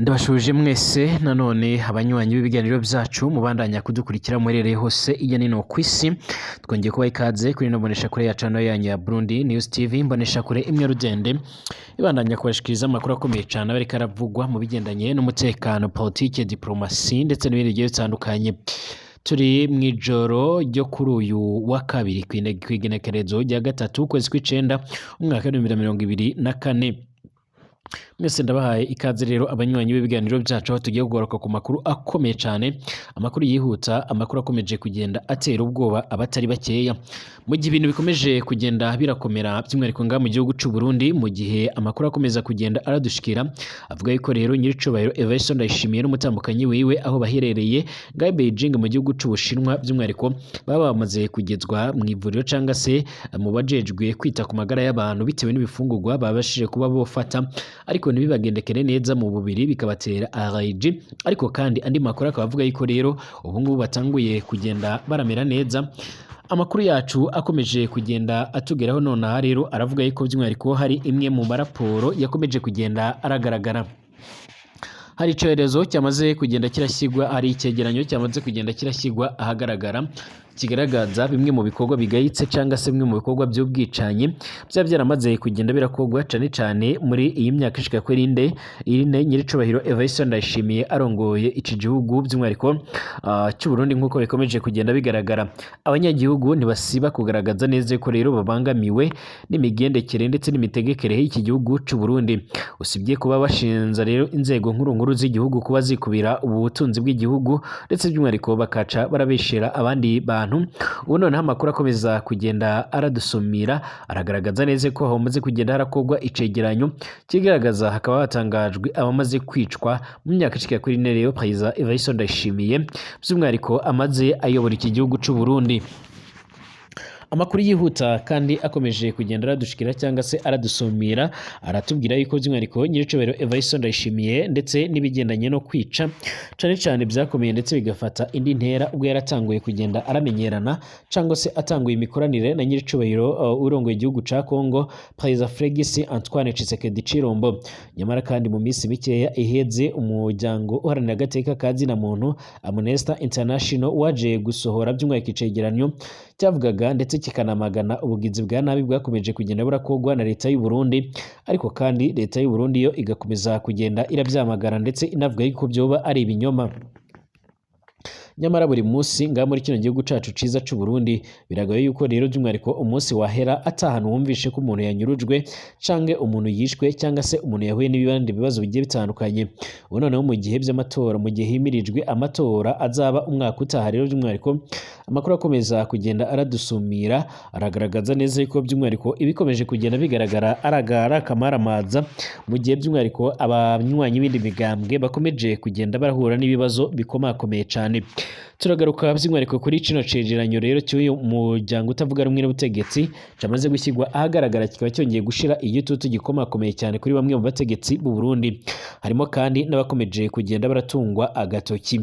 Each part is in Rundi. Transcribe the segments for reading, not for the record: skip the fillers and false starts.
Ndabashuje mwese nanone abanywanyi b'ibiganiro byacu mubandanya kudukurikira mwerereye hose iya nino kwisi twongeye kubaha ikaze kuri no bonesha kure ya channel yanyu ya Burundi News TV mbonesha kure imwe rugende ibandanya kubashikiriza amakuru akomeye cyane abari karavugwa mu bigendanye n'umutekano politike diplomasi ndetse n'ibindi bigiye bitandukanye. Turi mwijoro ryo kuri uyu wa kabiri kwigenekerezo rya gatatu kwezi kw'icenda umwaka wa 2024. Mwese ndabahaye ikaze rero abanywanyi b'ibiganiro byacu aho tugiye kugaruka ku makuru akomeye cyane, amakuru yihuta, amakuru akomeje kugenda atera ubwoba abatari bakeya. Mu gihe ibintu bikomeje kugenda birakomera by'umwihariko ngaha mu gihugu cy'u Burundi, mu gihe amakuru akomeza kugenda aradushikira avuga yuko rero nyiricubahiro Evariste Ndayishimiye n'umutambukanyi wiwe aho baherereye ngaho Beijing mu gihugu cy'Ubushinwa by'umwihariko baba bamaze kugezwa mu ivuriro cyangwa se mu bajejwe kwita ku magara y'abantu bitewe n'ibifungurwa babashije kuba bofata ariko ntibibagendekere neza mu bubiri bikabatera allergie. Ariko kandi andi makuru akaba avuga yuko rero ubu ngubu batanguye kugenda baramera neza. Amakuru yacu akomeje kugenda atugeraho nonaha rero aravuga yuko by'umwihariko hari imwe mu maraporo yakomeje kugenda aragaragara. Hari icorezo cyamaze kugenda kirashyirwa, hari icyegeranyo cyamaze kugenda kirashyirwa ahagaragara kigaragaza bimwe mu bikorwa bigayitse cyangwa se bimwe mu bikorwa by'ubwicanye byaba byaramaze kugenda birakorwa cyane cyane muri iyi myaka ishika kuri ine nyiricubahiro Evariste Ndayishimiye arongoye iki gihugu by'umwihariko cy'u Burundi. Nk'uko bikomeje kugenda bigaragara, abanyagihugu ntibasiba kugaragaza neza ko rero babangamiwe n'imigendekere ndetse n'imitegekere y'iki gihugu cy'u Burundi. Usibye kuba bashinza rero inzego nkuru z'igihugu kuba zikubira ubu butunzi bw'igihugu ndetse by'umwihariko bakaca barabishira abandi bantu. Ubu noneho amakuru akomeza kugenda aradusumira aragaragaza neza ko hamaze kugenda harakorwa icegeranyo kigaragaza hakaba hatangajwe abamaze kwicwa mu myaka ishika kuri ine rero Perezida Evariste Ndayishimiye by'umwihariko amaze ayobora iki gihugu cy'u Burundi. Amakuru yihuta kandi akomeje kugenda aradushikira cyangwa se aradusumira aratubwira yuko by'umwihariko nyiricubahiro Evariste Ndayishimiye ndetse n'ibigendanye no kwica cyane cyane byakomeye ndetse bigafata indi ntera ubwo yaratanguye kugenda aramenyerana cyangwa se atanguye imikoranire na nyiricubahiro urongoye igihugu ca Kongo Perezida Félix Antoine Tshisekedi Tshilombo. Nyamara kandi mu minsi mikeya iheze umuryango uharanira agateka ka zina muntu Amnesty International waje gusohora by'umwihariko icegeranyo cyavugaga ndetse kikanamagana ubugizi bwa nabi bwakomeje kugenda burakorwa na leta y'u Burundi. Ariko kandi leta y'u Burundi yo igakomeza kugenda irabyamagana ndetse inavuga yuko byoba ari ibinyoma. Nyamara buri munsi ngaha muri kino gihugu cacu ciza cy'u Burundi biragoye yuko rero by'umwihariko umunsi wahera atahana wumvishe ko umuntu yanyurujwe canke umuntu yishwe cyangwa se umuntu yahuye n'ibindi bibazo bigiye bitandukanye. Ubu noneho mu gihe by'amatora, mu gihe himirijwe amatora azaba umwaka utaha rero by'umwihariko amakuru akomeza kugenda aradusumira aragaragaza neza yuko by'umwihariko ibikomeje kugenda bigaragara aragara kamaramaza mu gihe by'umwihariko abanywanyi b'indi migambwe bakomeje kugenda barahura n'ibibazo bikomakomeye cyane. Turagaruka by'umwihariko kuri kino cegeranyo rero cy'uyu muryango utavuga rumwe n'ubutegetsi cyamaze gushyirwa ahagaragara kikaba cyongeye gushira igitutu gikomakomeye cyane kuri bamwe mu bategetsi b'u Burundi. Harimo kandi n'abakomeje kugenda baratungwa agatoki.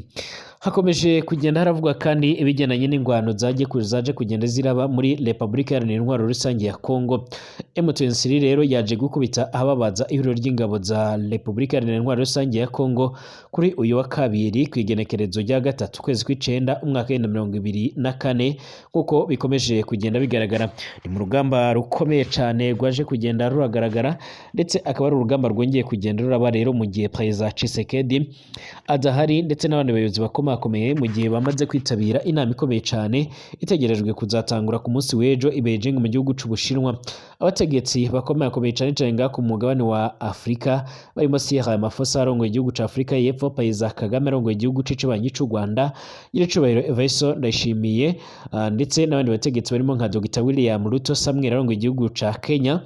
Hakomeje kugenda haravugwa kandi ibigendanye n'ingwano zaje kugenda ziraba muri Repubulika Iharanira Intwaro Rusange ya Kongo. M23 rero yaje gukubita ahababaza ihuriro ry'ingabo za Repubulika Iharanira Intwaro Rusange ya Kongo kuri uyu wa kabiri kwigenekerezo rya gatatu kwezi kw'icenda umwaka wa 2024 kuko bikomeje kugenda bigaragara. Ni mu rugamba rukomeye cyane rwaje kugenda ruragaragara ndetse akaba ari urugamba rwongeye kugenda ruraba rero mu gihe Perezida Tshisekedi adahari ndetse n'abandi bayobozi bakomeye mu gihe bamaze kwitabira inama ikomeye cyane itegerejwe kuzatangura ku munsi w'ejo i Beijing mu gihugu cy'Ubushinwa. Abategetsi bakomeye cyane cyane ngaha ku mugabane wa Afurika barimo Cyril Ramaphosa arongoye igihugu cya Afurika y'Epfo, Perezida Kagame arongoye igihugu c'ibanyi cy'u Rwanda, nyiricubahiro Evariste Ndayishimiye ndetse n'abandi bategetsi barimo nka Dr William Ruto Samuel arongoye igihugu cya Kenya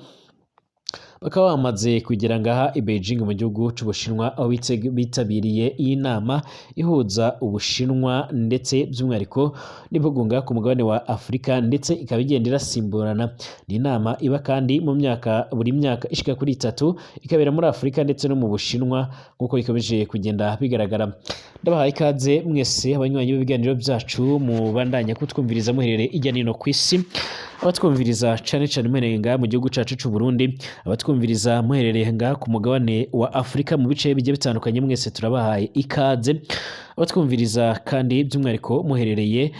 bakaba bamaze kugera ngaha i Beijing mu gihugu cy'Ubushinwa aho bitabiriye iyi nama ihuza Ubushinwa ndetse by'umwihariko n'ibihugu ngaha ku mugabane wa Afurika ndetse ikaba igenda irasimburana. Ni inama iba kandi mu myaka buri myaka ishika kuri 3 ikabera muri Afurika ndetse no mu Bushinwa nk'uko ikomeje kugenda bigaragara. Ndabahaye ikaze mwese abanywanyi b'ibiganiro byacu mu bandanya kutwumviriza muherereye ijya nino ku isi, abatwumviriza cyane muherereye ngaha mu gihugu cyacu cy'u Burundi, abatwumviriza muherereye ngaha ku mugabane wa Afrika mu bice bigiye bitandukanye mwese turabahaye ikaze abatwumviriza kandi by'umwihariko muherereye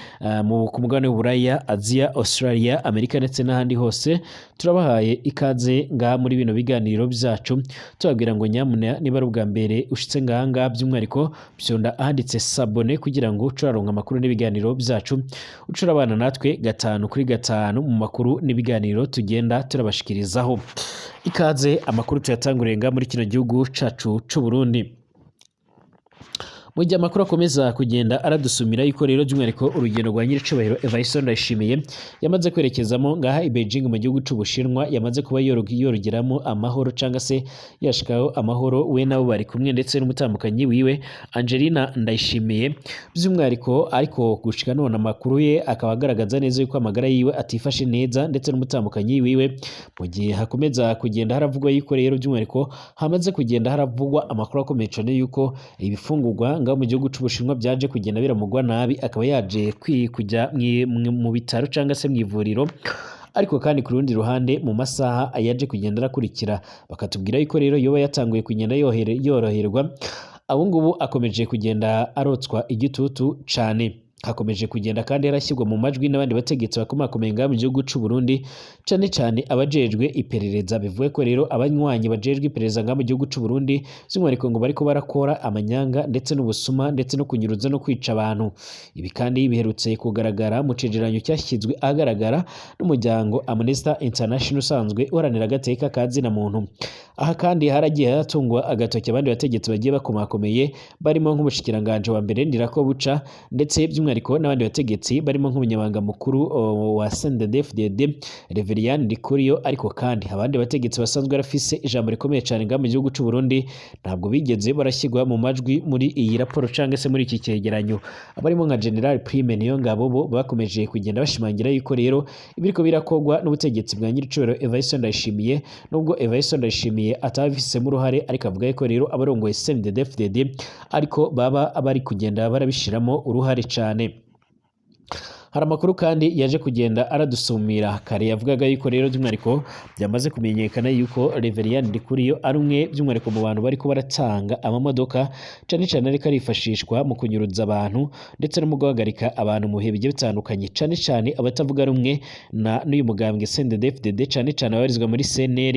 ku mugabane w'Uburaya, Aziya, Australia, Amerika ndetse n'ahandi hose turabahaye ikaze ngaha muri bino biganiro byacu tubabwira ngo nyamuna niba ari ubwa mbere ushitse ngaha by'umwihariko byonda ahanditse sabone kugira ngo ucuraronka amakuru n'ibiganiro byacu ucurabana natwe 5 kuri 5 mu makuru n'ibiganiro tugenda turabashikirizaho. Ikaze amakuru tuyatangurenga muri kino gihugu cacu c'u Burundi. Mu gihe amakuru akomeza kugenda aradusumira yuko rero by'umwihariko urugendo rwa nyiricubahiro Evariste Ndayishimiye yamaze kwerekezamo ngaha i Beijing mu gihugu c'Ubushinwa, yamaze kuba yorogeramo amahoro cyangwa se yashikaho amahoro we nabo bari kumwe ndetse n'umutambukanyi wiwe Angelina Ndayishimiye. By'umwihariko ariko gushika none amakuru ye akaba agaragaza neza yuko amagara yiwe atifashe neza ndetse n'umutambukanyi wiwe, mu gihe hakomeza kugenda haravugwa yuko rero by'umwihariko hamaze kugenda haravugwa amakuru akomeye cyane yuko ibifungurwa mu gihugu c'Ubushinwa byaje kugenda biramugwa nabi, akaba yaje kujya mu bitaro cyangwa se mu ivuriro. Ariko kandi ku rundi ruhande mu masaha yaje kugenda arakurikira bakatubwira yuko rero yoba yatanguye kugenda yoroherwa, abo ngubu akomeje kugenda arotswa igitutu cane. Hakomeje kugenda kandi yarashyirwa mu majwi n'abandi bategetsi bakomakomeye ngaha mu gihugu c'u Burundi, cyane cyane abajejwe iperereza. Bivuye ko rero abanywanyi bajejwe iperereza ngaha mu gihugu c'u Burundi by'umwihariko ngo bariko barakora amanyanga ndetse n'ubusuma ndetse no kunyuruza no kwica abantu. Ibi kandi biherutse kugaragara mu cegeranyo cyashyizwe ahagaragara n'umuryango Amnesty International usanzwe uharanira agateka ka zina muntu. Aha kandi haragiye hatungwa agatoki abandi bategetsi bagiye bakomakomeye barimo nk'umushikiranganje wa mbere Ndirakobuca ndetse by'umwihariko n'abandi bategetsi barimo nk'umunyamabanga mukuru wa CNDD-FDD Reverien Ndikuriyo. Ariko kandi abandi bategetsi basanzwe barafise ijambo rikomeye cyane ngaha mu gihugu c'u Burundi ntabwo bigeze barashyirwa mu majwi muri iyi raporo cyangwa se muri iki cyegeranyo. Abarimo nka General Prime Niyongabo bo bakomeje kugenda bashimangira yuko rero ibiriko birakogwa n'ubutegetsi bwa nyiricubahiro Evariste Ndayishimiye, nubwo Evariste Ndayishimiye atabifisemo uruhare, ariko avuga ko rero abarongoye CNDD-FDD ariko baba bari kugenda barabishiramo uruhare cyane. Hari amakuru kandi yaje kugenda aradusumira kare yavugaga yuko rero by'umwihariko byamaze kumenyekana yuko Reverien Ndikuriyo ari umwe by'umwihariko mu bantu bariko baratanga amamodoka cyane cyane ariko arifashishwa mu kunyuruza abantu ndetse no mu guhagarika abantu mu bihe bigiye bitandukanye, cyane cyane abatavuga rumwe n'uyu mugambwe CNDD-FDD, cyane cyane ababarizwa muri CNL,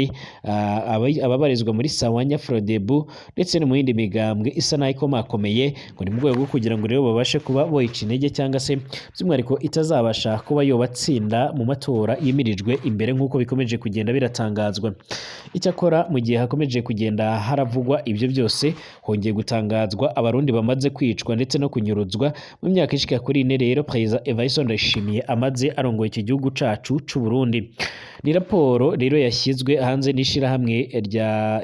ababarizwa muri Sawanya Frodebu ndetse no mu yindi migambwe isa nayo ikomakomeye, ngo ni mu rwego rwo kugira ngo rero babashe kuba boyica intege cyangwa se by'umwihariko itazabasha kuba yobatsinda mu matora yimirijwe imbere nk'uko bikomeje kugenda biratangazwa. Icyakora mu gihe hakomeje kugenda haravugwa ibyo byose, hongeye gutangazwa abarundi bamaze kwicwa ndetse no kunyuruzwa mu myaka ishika kuri 4 rero Perezida Evariste Ndayishimiye amaze arongoye iki gihugu cacu c'u Burundi. Ni raporo rero yashyizwe hanze n'ishirahamwe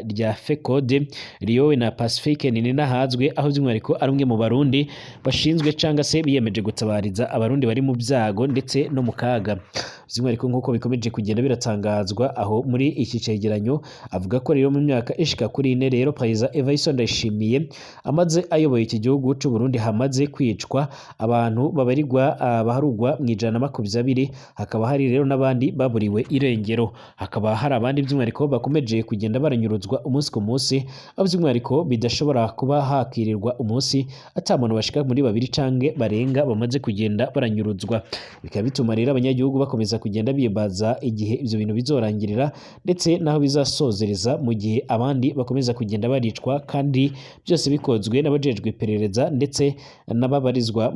rya FECODE Riyowe na Pacifique Ninahazwe, aho by'umwihariko ari umwe mu barundi bashinzwe cyangwa se biyemeje gutabariza abarundi bari mu byago ndetse no mu kaga. By'umwihariko nk'uko bikomeje kugenda biratangazwa aho muri iki cegeranyo, avuga ko rero mu myaka ishika kuri 4 rero Perezida Evariste Ndayishimiye amaze ayoboye iki gihugu c'u Burundi hamaze kwicwa abantu baharugwa mu 120, hakaba hari rero n'abandi baburiwe irengero, hakaba hari abandi by'umwihariko bakomeje kugenda baranyuruzwa umunsi ku munsi, aho by'umwihariko bidashobora kuba hakirirwa umunsi atamuntu bashika muri 2 canke barenga bamaze kugenda baranyuruzwa. Bikaba bituma rero abanyagihugu bakomeza kugenda bibaza igihe ivyo bintu bizorangirira ndetse naho bizasozereza, mu gihe abandi bakomeza kugenda baricwa kandi byose bikozwe n'abajejwe iperereza ndetse n'ababarizwa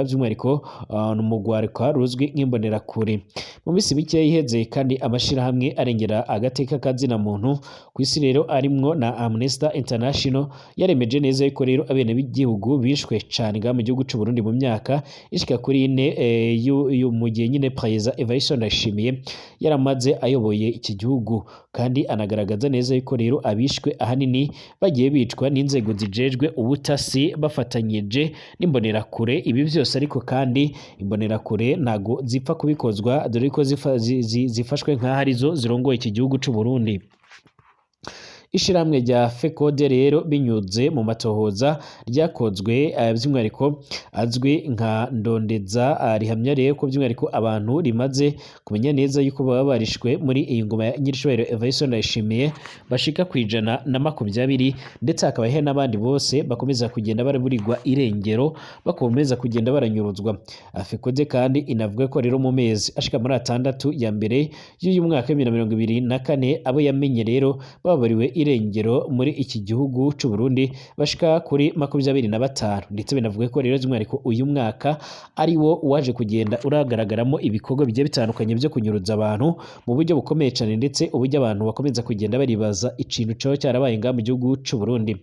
by'umwihariko mu rwaruka ruzwi nk'imbonerakure. Mu minsi mike iheze kandi amashirahamwe arengera agateka ka zina muntu ku isi rero arimwo na Amnesty International yaremeje neza yuko rero abene b'igihugu bishwe cyane ngaha mu gihugu c'u Burundi mu myaka ishika kuri 4 mu gihe nyine Perezida Evariste Ndayishimiye yaramaze ayoboye iki gihugu, kandi anagaragaza neza yuko rero abishwe ahanini bagiye bicwa n'inzego zijejwe ubutasi bafatanyije n'imbonerakure. Ibi byose ariko kandi imbonerakure ntago zipfa kubikozwa dore ko zifashwe nk'aho arizo zirongoye iki gihugu c'u Burundi. ishirahamwe rya FECODE rero binyuze mu matohoza ryakozwe by'umwihariko azwi nka ndondeza rihamya rero ko by'umwihariko abantu rimaze kumenya neza yuko baba barishwe muri iyi ngoma ya Nyiricubahiro Evariste Ndayishimiye bashika kwijana na 20 ndetse hakaba he n'abandi bose bakomeza kugenda baraburirwa irengero bakomeza kugenda baranyuruzwa. FECODE kandi inavuga ko rero mu mezi ashika muri 6 ya mbere y'uyu mwaka 2024 abo yamenye rero babariwe irengero muri iki gihugu c'u Burundi bashika kuri 25 ndetse binavuga ko rero by'umwihariko uyu mwaka ari wo waje kugenda uragaragaramo ibikorwa bigiye bitandukanye byo kunyuruza abantu mu buryo bukomeye cyane ndetse uburyo abantu bakomeza kugenda baribaza ikintu cyo cyarabaye nga mu gihugu c'u Burundi.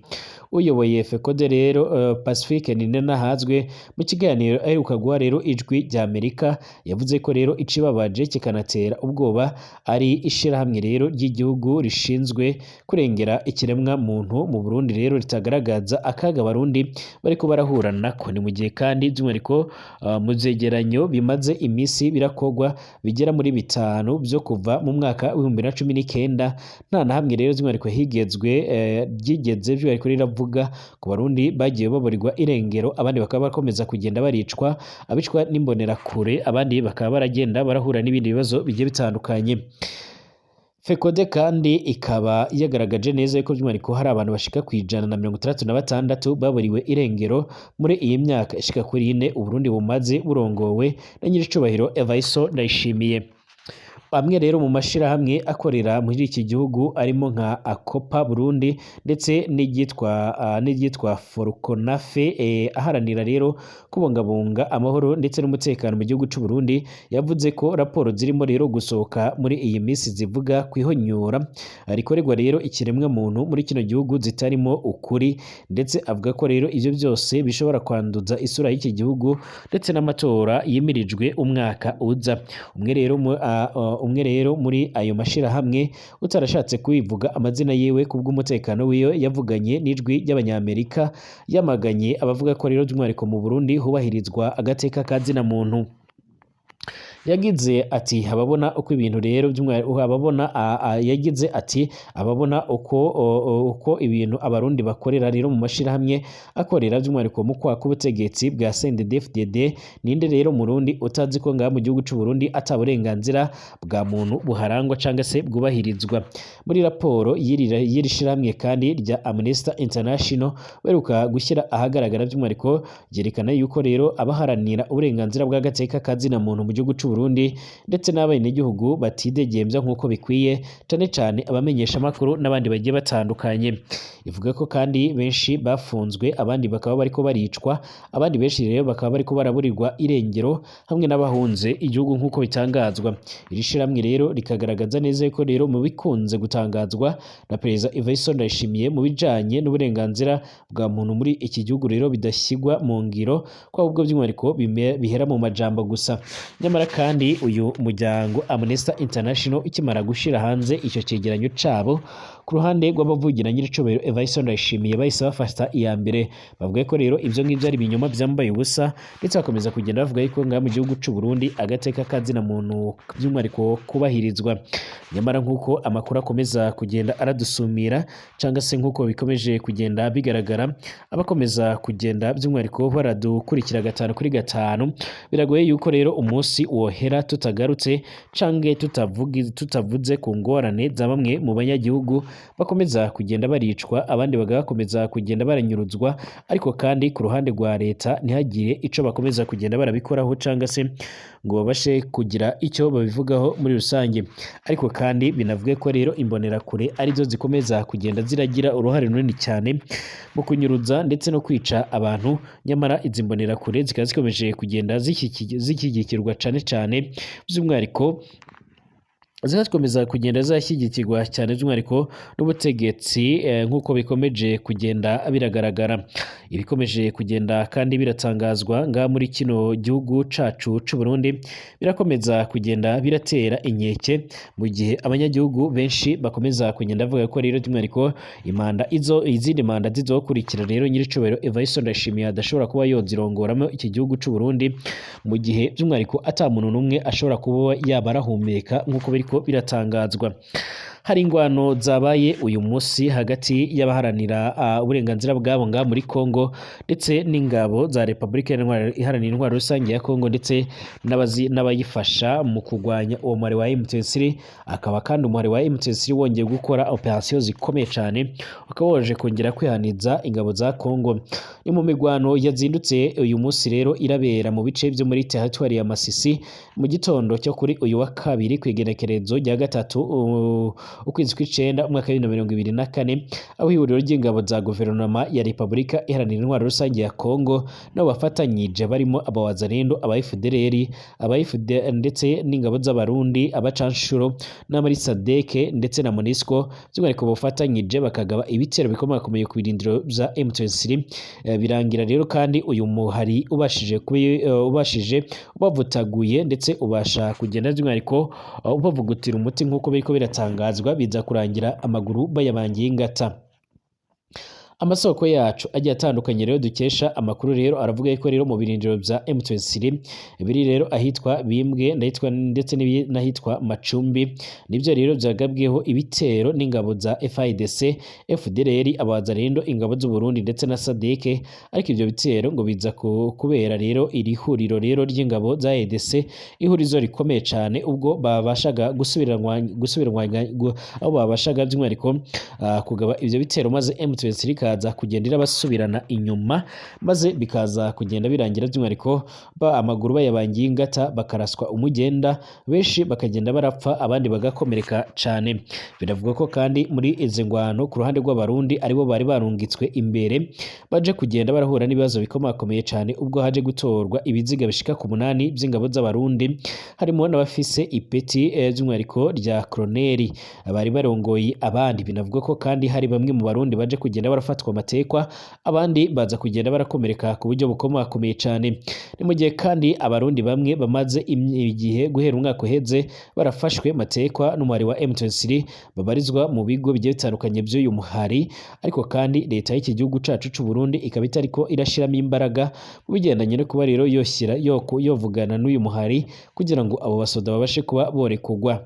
Uyoboye FECODE rero Pacifique Ninahazwe mu kiganiro aheruka guha rero ijwi rya Amerika yavuze ko rero icibabaje kikanatera ubwoba ari ishirahamwe rero ry'igihugu rishinzwe kurengera ikiremwa muntu mu Burundi rero ritagaragaza akaga Barundi bariko barahura nako. Ni mu gihe kandi by'umwihariko mu zegeranyo bimaze imisi birakogwa bigera muri 5 byo kuva mu mwaka wa 2019 nta na hamwe rero by'umwihariko higezwe ryigeze by'umwihariko riravuga ku Barundi bagiye baburirwa irengero abandi bakaba bakomeza kugenda baricwa abicwa n'imbonera kure abandi bakaba baragenda barahura n'ibindi bibazo bigiye bitandukanye. FECODE kandi ikaba yagaragaje neza yuko by'umwihariko hari abantu bashika kwijana na 66 baburiwe irengero muri iyi myaka ishika kuri 4 Uburundi bumaze burongowe na Nyiricubahiro Evariste Ndayishimiye. Bamwe rero mu mashirahamwe akorera muri iki gihugu arimo nka Akopa Burundi ndetse n'igitwa Forukonafe aharanira rero kubungabunga amahoro ndetse n'umutekano mu gihugu c'u Burundi yavuze ko raporo zirimo rero gusohoka muri iyi minsi zivuga kwihonyora rikorerwa rero ikiremwa muntu muri kino gihugu zitarimo ukuri ndetse avuga ko rero ivyo byose bishobora kwanduza isura y'iki gihugu ndetse n'amatora yimirijwe umwaka uza. Umwe rero muri ayo mashirahamwe utarashatse kubivuga amazina yewe kubw'umutekano wiyo yavuganye n'ijwi ry'Abanyamerika yamaganye abavuga ko rero by'umwihariko mu Burundi hubahirizwa agateka kazina muntu. Yagize ati ababona uko ibintu rero yagize ati ababona uko ibintu abarundi bakorera rero mu mashirahamwe akorera by'umwihariko mu kwaka ubutegetsi bwa CNDD-FDD ninde rero Murundi utazi ko ngaha mu gihugu c'u Burundi ataburenganzira bwa muntu buharangwa canga se bwubahirizwa. Muri raporo y'iri shirahamwe kandi rya Amnesty International beruka gushyira ahagaragara by'umwihariko yerekana yuko rero abaharanira uburenganzira bw'agateka kazina muntu mu gihugu Burundi ndetse n'abenegihugu batidegembya nk'uko bikwiye cane cane abamenyesha makuru n'abandi bagiye batandukanye. Ivuga ko kandi benshi bafunzwe abandi bakaba bariko baricwa abandi benshi rero bakaba bariko baraburirwa irengero hamwe n'abahunze igihugu nk'uko bitangazwa. Iri shiramwe rero rikagaragaza neza ko rero mu bikunze gutangazwa na Perezida Evariste Ndayishimiye mu bijanye n'uburenganzira bwa muntu muri iki gihugu rero bidashyigwa mu ngiro kwa ubwo by'umwihariko bihera mu majambo gusa. Nyamara kandi uyu muryango Amnesty International ikimara gushira hanze icyo cegeranyo cabo ku ruhande rw'abavugira Nyiricubahiro Evariste Ndayishimiye bahise bafata iya mbere bavuga ko rero ivyo ngivyo ari binyoma byambaye ubusa ndetse bakomeza kugenda bavuga ko ngaha mu gihugu c'u Burundi agateka kazina muntu by'umwihariko kubahirizwa. Nyamara nk'uko amakuru akomeza kugenda aradusumira canga se nk'uko bikomeje kugenda bigaragara abakomeza kugenda by'umwihariko baradukurikira 5 kuri 5 biragoye yuko rero umunsi wohera tutagarutse cange tutavuze ku ngorane za bamwe mu banyagihugu bakomeza kugenda baricwa abandi bagakomeza kugenda baranyuruzwa ariko kandi ku ruhande rwa leta ntihagire ico bakomeza kugenda barabikoraho canga se ngo babashe kugira icyo babivugaho muri rusange. Ariko kandi binavuge ko rero imbonera kure arizo zikomeza kugenda ziragira uruhare runini cyane mu kunyuruza ndetse no kwica abantu. Nyamara izi mbonera kure zikaba zikomeje kugenda zikigikirwa cane by'umwihariko zikomeza kugenda zashyigikirwa cyane by'umwihariko n'ubutegetsi nk'uko bikomeje kugenda biragaragara. Ibikomeje kugenda kandi biratangazwa nga muri kino gihugu cacu c'u Burundi birakomeza kugenda biratera inkeke mu gihe abanyagihugu benshi bakomeza kugenda bavuga ko rero by'umwihariko izindi manda zizokurikira rero Nyiricubahiro Evariste Ndayishimiye adashobora kuba yozirongoramo iki gihugu c'u Burundi mu gihe by'umwihariko ata muntu numwe ashobora kuba yabarahumeka nk'uko biri biriko biratangazwa. Hari ingwano zabaye uyu musi hagati y'abaharanira uburenganzira bwabo nga muri Kongo ndetse n'ingabo za Republika Iharanira Intwaro Rusange ya Kongo ndetse n'abayifasha mu kugwanya uwo muhari wa M23. Akaba kandi umuhari wa M23 wongeye gukora operation zikomeye cyane, ukaba waje kongera kwihaniza ingabo za Kongo. Ni mu migwano yazindutse uyu musi rero irabera mu bice byo muri territoire ya Masisi mu gitondo cyo kuri uyu wa kabiri kwigenekerezo rya gatatu ukwezi kw'icenda umwaka wa 2024, aho ihuriro ry'ingabo za guverinoma ya Republika Iharanira Intwaro Rusange ya Kongo nabo bafatanyije barimo abawazalendo, abaFDLR, ndetse n'ingabo z'abarundi, abacanshuro n'amari Sadeke ndetse na MONUSCO by'umwihariko bafatanyije bakagaba ibitero bikomakomeye ku birindiro bya M23. Birangira rero kandi uyu muhari ubashije ubavutaguye ndetse ubasha kugenda by'umwihariko ubavugutira umuti nk'uko biriko biratangazwa, biza kurangira amaguru bayabangiye ingata. Amasoko yacu agiye atandukanye rero dukesha amakuru rero aravuga ko rero mu birindiro bya M23 biri rero ahitwa Bimbwe ndetse n'ahitwa Macumbi nibyo rero byagabweho ibitero n'ingabo za FARDC, FDLR, abazalendo, ingabo z'u Burundi ndetse na Sadeke. Ariko ibyo bitero ngo biza kubera rero iri huriro rero ry'ingabo za EDC, ihurizo rikomeye cyane ubwo babashaga gusubiranwa aho babashaga by'umwihariko kugaba ibyo bitero maze M23 bikaza kugenda basubirana inyuma maze bikaza kugenda birangira by'umwihariko amaguru bayabangiye ingata bakaraswa umugenda, benshi bakagenda barapfa abandi bagakomereka cyane. Biravuga ko kandi muri izi ngwano ku ruhande rw'abarundi aribo bari barungitswe imbere baje kugenda barahura n'ibibazo bikomakomeye cyane ubwo haje gutorwa ibiziga bishika ku 8 by'ingabo z'abarundi, harimo n'abafise ipeti by'umwihariko rya koloneli bari barongoye abandi. Binavuga ko kandi hari bamwe mu barundi baje kugenda barafatwa amatekwa, abandi baza kugenda barakomereka ku buryo bukomakomeye cyane. Ni mu gihe kandi abarundi bamwe bamaze igihe guhera umwaka uheze barafashwe matekwa n'umuhari wa M23 babarizwa mu bigo bigiye bitandukanye by'uyu muhari. Ariko kandi leta y'iki gihugu cacu c'u Burundi ikaba itariko irashiramo imbaraga mu bigendanye no kuba rero yovugana n'uyu muhari kugira ngo abo basoda babashe kuba borekugwa.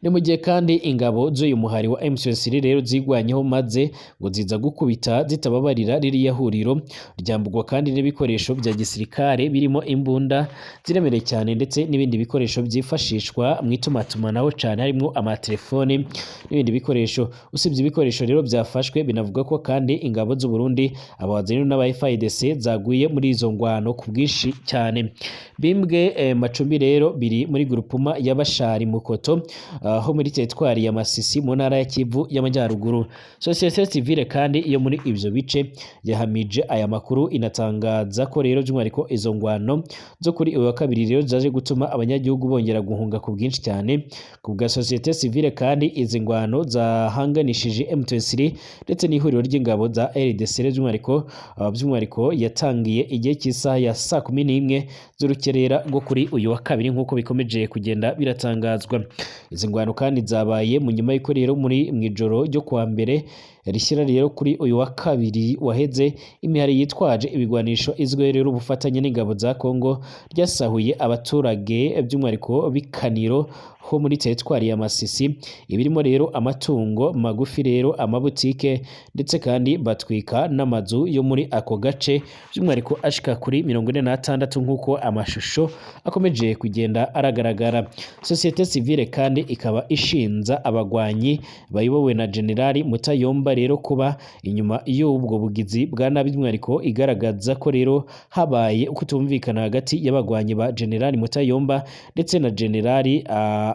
Ni mu gihe kandi ingabo z'uyu muhari wa M23 rero zigwanyeho maze ngo ziza gukubita zitababarira ririya huriro ryambugwa kandi n'ibikoresho bya gisirikare birimo imbunda ziremereye cyane ndetse n'ibindi bikoresho byifashishwa mu itumatumanaho cyane harimo amatelefone n'ibindi bikoresho. Usibye ibikoresho rero byafashwe, binavuga ko kandi ingabo z'u Burundi abazalendo n'aba FARDC zaguye muri izo ngwano ku bwinshi cyane. Bimbwe Macumbi rero biri muri grupuma y'abashari Mukoto aho muri teritwari ya Masisi mu ntara ya Kivu y'Amajyaruguru. Societe civile kandi iyo muri ivyo bice yahamije aya makuru inatangaza ko rero by'umwihariko izo ngwano zo kuri uyu wa kabiri rero zaje gutuma abanyagihugu bongera guhunga ku bwinshi cyane. Ku bwa societe civile kandi izi ngwano zahanganishije M23 ndetse n'ihuriro ry'ingabo za RDC by'umwihariko yatangiye igihe cy'isaha ya 11 z'urukerera rwo kuri uyu wa kabiri nk'uko bikomeje kugenda biratangazwa. Izi ngwano kandi zabaye mu nyuma y'uko rero mw'ijoro ryo kuwa mbere rishyira rero kuri uyu wa kabiri waheze imihari yitwaje ibigwanisho izwe rero ubufatanye n'ingabo za Kongo ryasahuye abaturage by'umwihariko bikaniro ho muri teritwari ya Masisi ibirimo rero amatungo magufi rero amabutike ndetse kandi batwika n'amazu yo muri ako gace by'umwihariko ashika kuri 46 nk'uko amashusho akomeje kugenda aragaragara. Societe civile kandi ikaba ishinza abagwanyi bayobowe na Generali Mutayomba rero kuba inyuma y'ubwo bugizi bwa nabi by'umwihariko igaragaza ko rero habaye ukutumvikana hagati y'abagwanyi ba Generali Mutayomba ndetse na Generali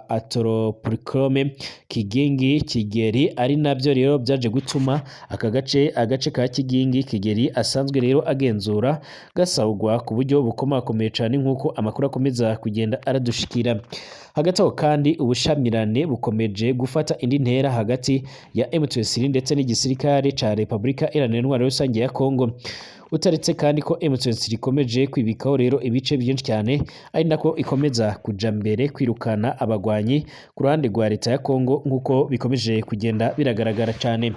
Atoropricome Kigingi Kigeri, ari nabyo rero byaje gutuma agace ka Kigingi Kigeri asanzwe rero agenzura gasawugwa ku buryo bukomakomeye cyane nk'uko amakuru akomeza kugenda aradushikira. Hagati aho kandi ubushamirane bukomeje gufata indi ntera hagati ya M23 ndetse z'igisirikare ca Repubulika Iharanira Intwaro Rusange ya Kongo. Utaretse kandi ko M23 ikomeje kwibikaho rero ibice byinshi cyane, ari nako ikomeza kuja mbere kwirukana abagwanyi ku ruhande rwa leta ya Kongo nk'uko bikomeje kugenda biragaragara cyane.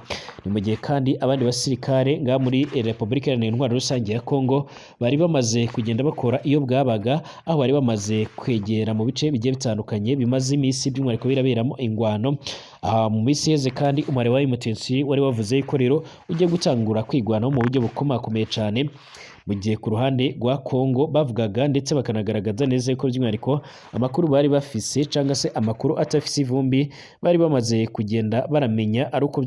Ni mu gihe kandi abandi basirikare nga muri Repubulika Iharanira Intwaro Rusange ya Kongo bari bamaze kugenda bakora iyo bwabaga, aho bari bamaze kwegera mu bice bigiye bitandukanye bimaze imisi by'umwihariko biraberamo ingwano. Mu misi yeze kandi umubare wa M23 wari wavuze ko rero ugiye gutangura kwigwanaho mu buryo bukomakomeye cyane, mu gihe ku ruhande rwa Kongo bavugaga ndetse bakanagaragaza neza ko by'umwihariko amakuru bari bafise cyangwa se amakuru atafise ivumbi bari bamaze kugenda baramenya, ariko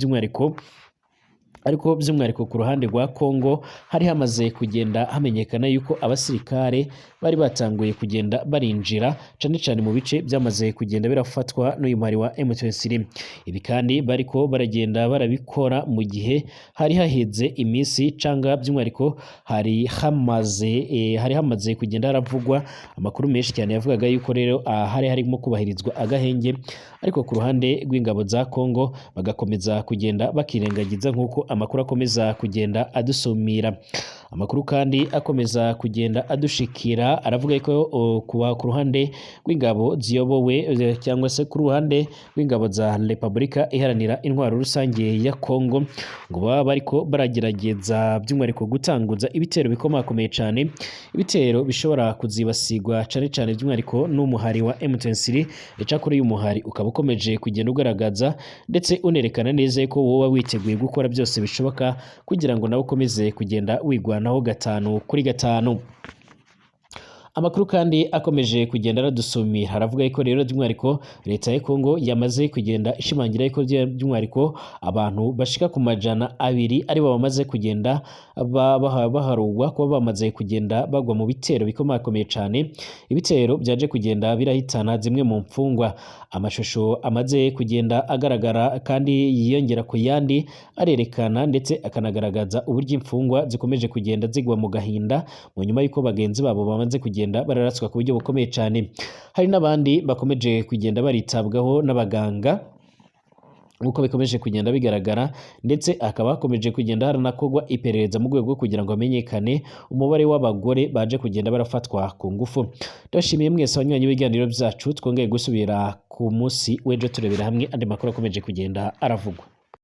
by'umwihariko ku ruhande rwa Kongo hari hamaze kugenda hamenyekana yuko abasirikare bari batanguye kugenda barinjira cyane mu bice byamaze kugenda birafatwa n'uyu muhari wa M23. Ibi kandi bariko baragenda barabikora mu gihe hari haheze imisi cyangwa by'umwihariko hari hamaze kugenda haravugwa amakuru menshi cyane yavugaga yuko rero hari harimo kubahirizwa agahenge, ariko ku ruhande rw'ingabo za Kongo bagakomeza kugenda bakirengagiza nk'uko amakuru akomeza kugenda adusumira. Amakuru kandi akomeza kugenda adushikira aravuga ko ku ruhande rw'ingabo ziyobowe cyangwa se ku ruhande rw'ingabo za Repubulika Iharanira Intwaro Rusange ya Kongo ngo baba bariko baragerageza by'umwihariko gutanguza ibitero bikomakomeye cyane, ibitero bishobora kuzibasigwa cyane by'umwihariko n'umuhari wa M23. Kuri uyu muhari ukaba ukomeje kugenda ugaragaza ndetse unerekana neza ko wowe witeguye gukora byose bishoboka kugira ngo nawe ukomeze kugenda wigwanaho 5 kuri 5. Amakuru kandi akomeje kugenda aradusumira haravuga ko rero by'umwihariko leta ya Kongo yamaze kugenda ishimangira ko by'umwihariko abantu bashika ku majana 2 ari bo bamaze kugenda baharugwa ko bamaze kugenda bagwa mu bitero bikomakomeye cyane, ibitero byaje kugenda birahitana zimwe mu mfungwa. Amashusho amaze kugenda agaragara kandi yiyongera ku yandi arerekana ndetse akanagaragaza uburyo imfungwa zikomeje kugenda zigwa mu gahinda mu nyuma y'uko bagenzi babo bamaze kugenda bararatswa ku buryo bukomeye cyane. Hari n'abandi bakomeje kugenda baritabwaho n'abaganga nk'uko bikomeje kugenda bigaragara, ndetse akaba hakomeje kugenda haranakogwa iperereza mu rwego kugira ngo hamenyekane umubare w'abagore baje kugenda barafatwa ku ngufu. Ndashimiye mwese abanywanyi b'ibiganiro byacu, twongeye gusubira ku munsi w'ejo turebera hamwe andi makuru akomeje kugenda aravugwa.